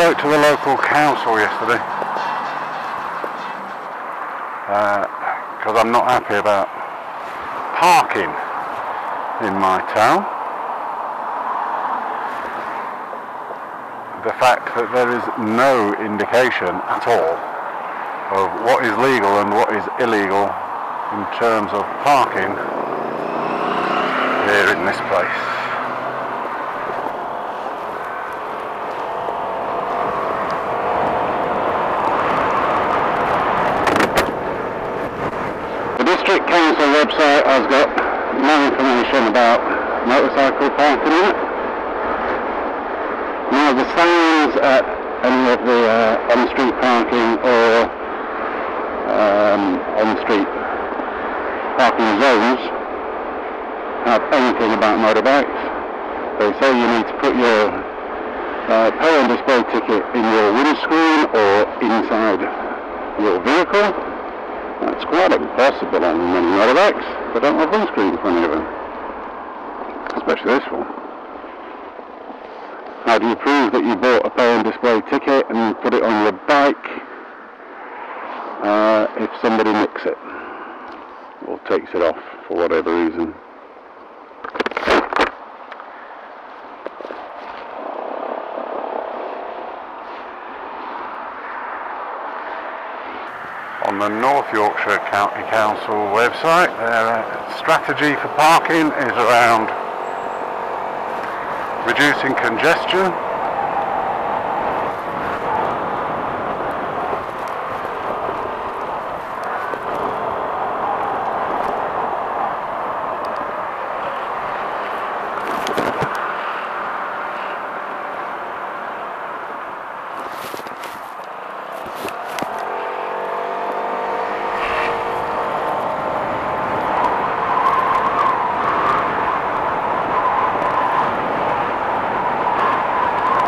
wrote to the local council yesterday because I'm not happy about parking in my town. The fact that there is no indication at all of what is legal and what is illegal in terms of parking here in this place. The District Council website has got no information about motorcycle parking in it. Now the signs at any of the on-street parking or on-street parking zones have anything about motorbikes. They say you need to put your pay and display ticket in your windscreen or inside your vehicle. That's quite impossible on many motorbikes. They don't have windscreens for any of them, especially this one. How do you prove that you bought a pay and display ticket and put it on your bike if somebody nicks it or takes it off for whatever reason? On the North Yorkshire County Council website, their strategy for parking is around reducing congestion,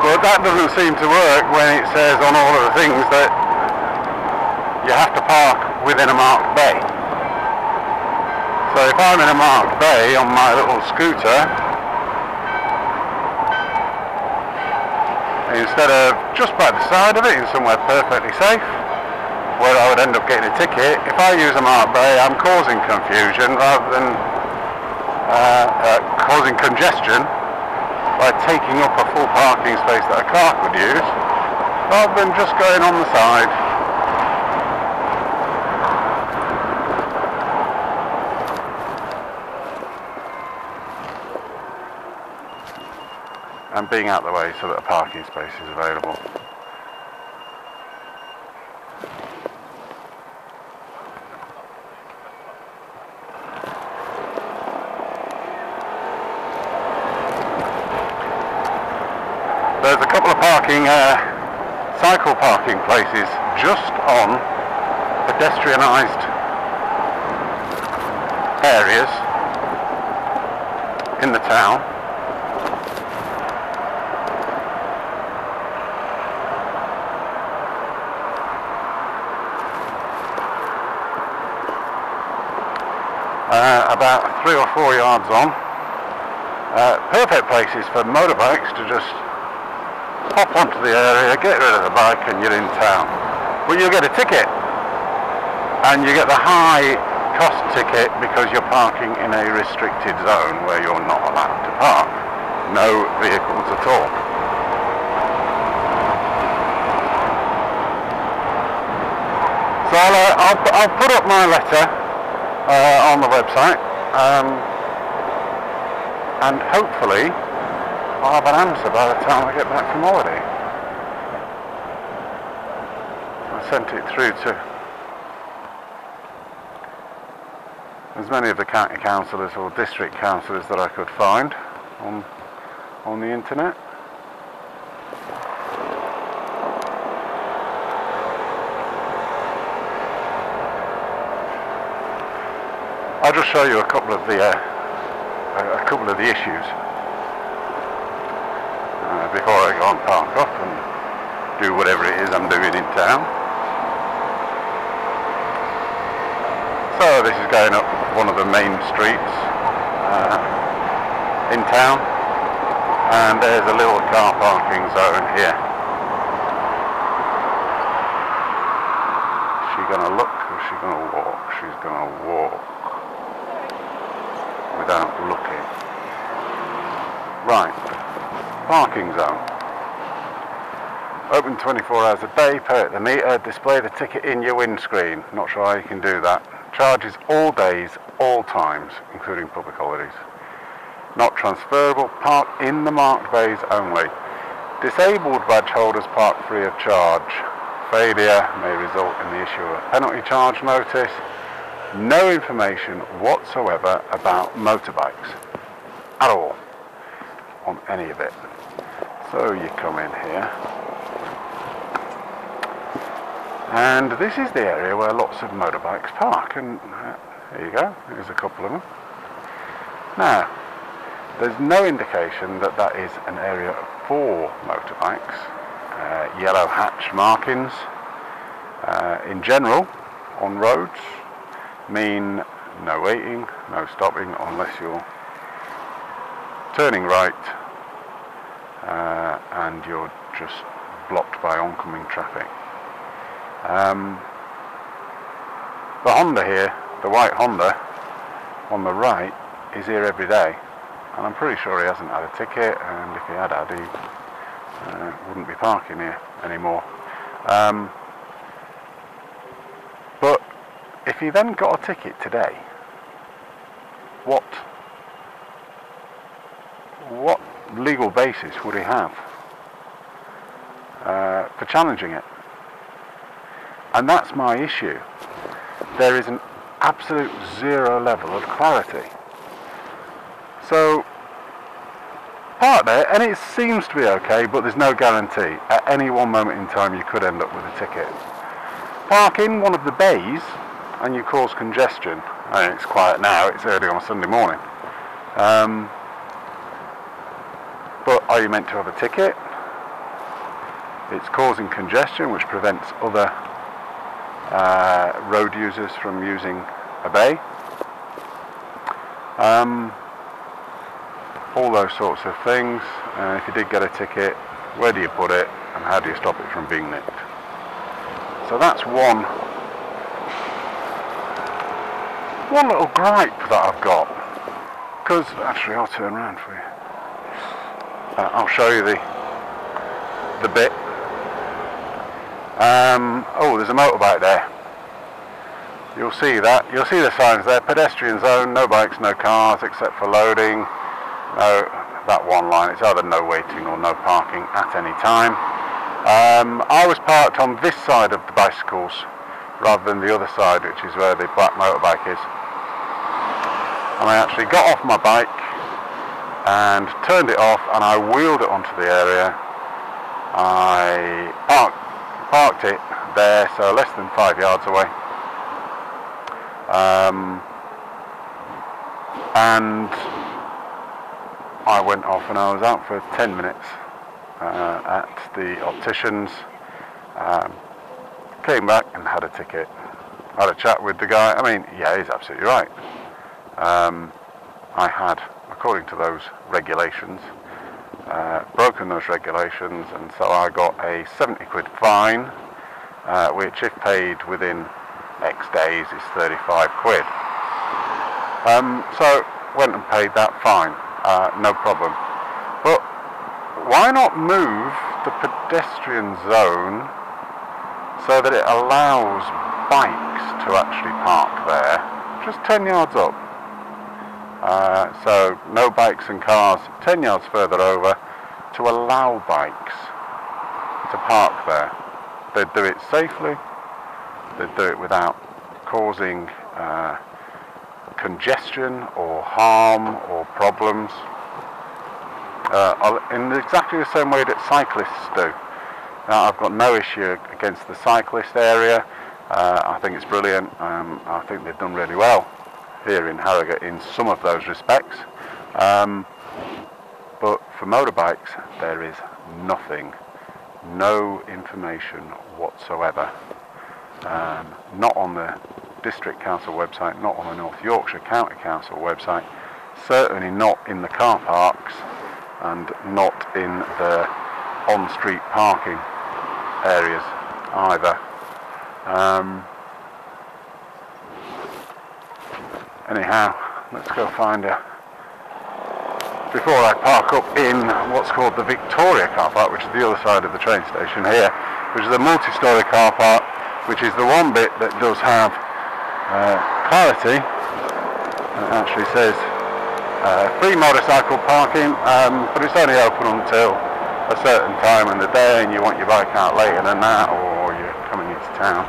but that doesn't seem to work when it says on all of the things that you have to park within a marked bay. So if I'm in a marked bay on my little scooter, instead of just by the side of it in somewhere perfectly safe where I would end up getting a ticket, if I use a marked bay, I'm causing confusion rather than causing congestion by taking up a full parking space that a car could use, rather than just going on the side. And being out of the way so that a parking space is available. There's a couple of cycle parking places just on pedestrianised areas in the town. About 3 or 4 yards on. Perfect places for motorbikes to just hop onto the area, get rid of the bike and you're in town. But you get a ticket, and you get the high cost ticket because you're parking in a restricted zone where you're not allowed to park. No vehicles at all. So I'll put up my letter on the website, and hopefully I'll have an answer by the time I get back from holiday. I sent it through to as many of the county councillors or district councillors that I could find on the internet. I'll just show you a couple of the issues before I go and park up and do whatever it is I'm doing in town. So this is going up one of the main streets in town. And there's a little car parking zone here. Is she going to look or is she going to walk? She's going to walk without looking. Right, parking zone. Open 24 hours a day, pay at the meter, display the ticket in your windscreen. Not sure how you can do that. Charges all days, all times, including public holidays. Not transferable, park in the marked bays only. Disabled badge holders park free of charge. Failure may result in the issue of a penalty charge notice. No information whatsoever about motorbikes at all on any of it. So you come in here, and this is the area where lots of motorbikes park, and there you go, there's a couple of them. Now, there's no indication that that is an area for motorbikes. Yellow hatch markings in general on roads mean no waiting, no stopping unless you're turning right and you're just blocked by oncoming traffic. The Honda here, the white Honda on the right, is here every day, and I'm pretty sure he hasn't had a ticket, and if he had, he wouldn't be parking here anymore. But if he then got a ticket today, what legal basis would he have for challenging it? And that's my issue. There is an absolute zero level of clarity. So, park there, and it seems to be okay, but there's no guarantee. At any one moment in time, you could end up with a ticket. Park in one of the bays, and you cause congestion. I mean, it's quiet now, it's early on a Sunday morning. But are you meant to have a ticket? It's causing congestion, which prevents other road users from using a bay. All those sorts of things. If you did get a ticket, where do you put it, and how do you stop it from being nicked? So that's one little gripe that I've got. Because actually, I'll turn around for you. I'll show you the bit. Oh, there's a motorbike there. You'll see that. You'll see the signs there. Pedestrian zone, no bikes, no cars, except for loading. No, that one line. It's either no waiting or no parking at any time. I was parked on this side of the bicycles rather than the other side, which is where the black motorbike is. And I actually got off my bike and turned it off, and I wheeled it onto the area. I parked it there, so less than 5 yards away. And I went off, and I was out for 10 minutes at the opticians. Came back and had a ticket. Had a chat with the guy. I mean, yeah, he's absolutely right. I had, according to those regulations, broken those regulations, and so I got a 70 quid fine, which if paid within X days is 35 quid. So went and paid that fine, no problem. But why not move the pedestrian zone so that it allows bikes to actually park there, just 10 yards up? So no bikes and cars 10 yards further over, to allow bikes to park there. They'd do it safely, they'd do it without causing congestion or harm or problems, in exactly the same way that cyclists do. Now, I've got no issue against the cyclist area. I think it's brilliant. I think they've done really well here in Harrogate in some of those respects. But for motorbikes, there is nothing, no information whatsoever. Not on the District Council website, not on the North Yorkshire County Council website, certainly not in the car parks, and not in the on-street parking areas either. Anyhow, let's go find a... Before I park up in what's called the Victoria car park, which is the other side of the train station here, which is a multi-storey car park, which is the one bit that does have clarity. It actually says free motorcycle parking, but it's only open until a certain time in the day, and you want your bike out later than that, or you're coming into town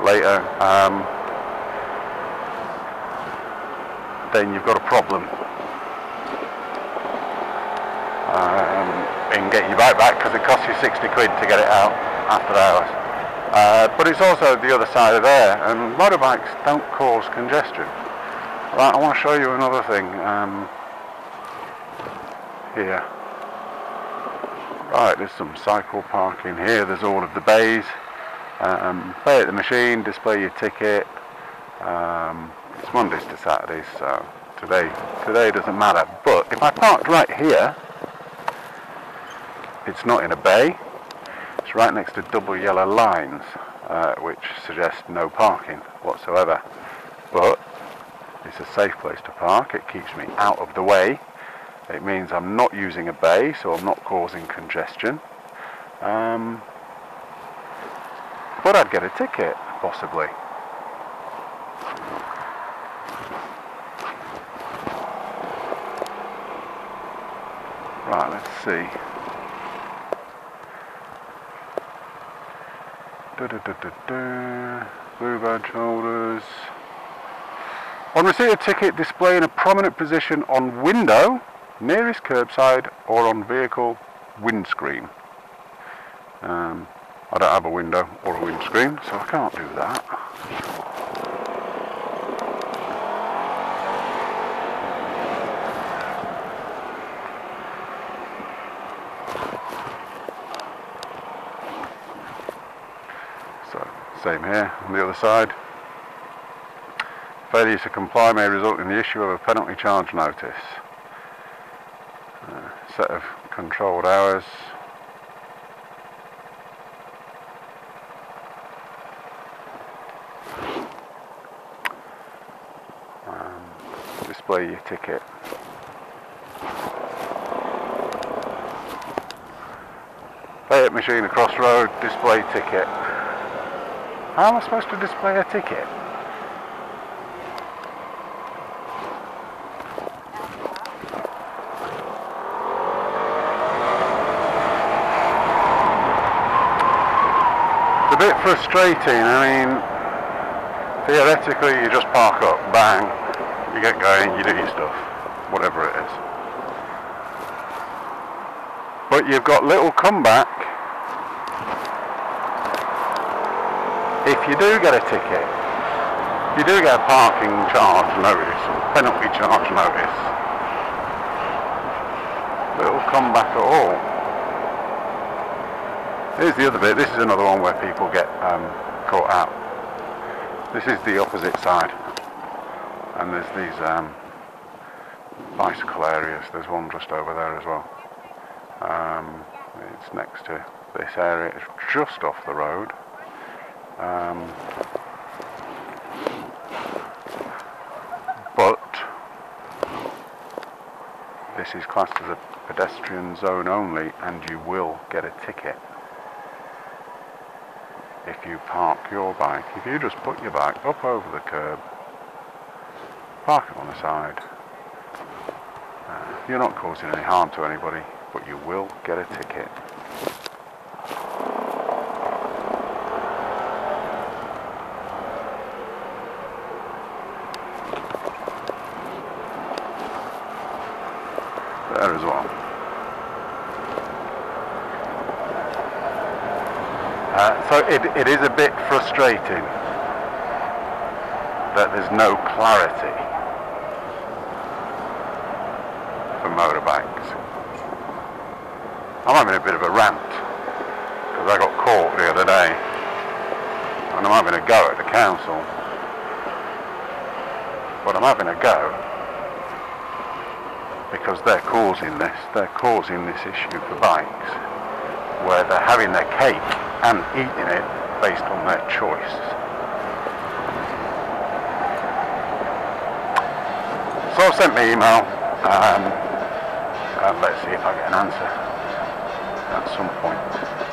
later, then you've got a problem in getting your bike back, because it costs you 60 quid to get it out after hours. But it's also the other side of there, and motorbikes don't cause congestion. Right, I want to show you another thing here. Right, there's some cycle parking here. There's all of the bays. Pay at the machine, display your ticket. It's Mondays to Saturdays, so today doesn't matter. But if I parked right here, it's not in a bay. It's right next to double yellow lines, which suggest no parking whatsoever. But it's a safe place to park. It keeps me out of the way. It means I'm not using a bay, so I'm not causing congestion. But I'd get a ticket, possibly. Right, let's see. Blue badge holders. On receipt of ticket, display in a prominent position on window, nearest curbside, or on vehicle windscreen. I don't have a window or a windscreen, so I can't do that. So, same here on the other side. Failure to comply may result in the issue of a penalty charge notice. Set of controlled hours. Display your ticket. Pay at machine across road, display ticket. How am I supposed to display a ticket? It's a bit frustrating. I mean, theoretically you just park up, bang, you get going, you do your stuff, whatever it is. But you've got little comeback if you do get a ticket. If you do get a parking charge notice or penalty charge notice, little comeback at all. Here's the other bit. This is another one where people get caught out. This is the opposite side, and there's these bicycle areas. There's one just over there as well. It's next to this area. It's just off the road. But this is classed as a pedestrian zone only, and you will get a ticket if you park your bike. If you just put your bike up over the curb, park it on the side, you're not causing any harm to anybody, but you will get a ticket. There as well. So it is a bit frustrating that there's no clarity for motorbikes. I'm having a bit of a rant because I got caught the other day, and I'm having a go at the council, but I'm having a go because they're causing this issue for bikes, where they're having their cake and eating it based on their choice. So I've sent me email, and let's see if I get an answer at some point.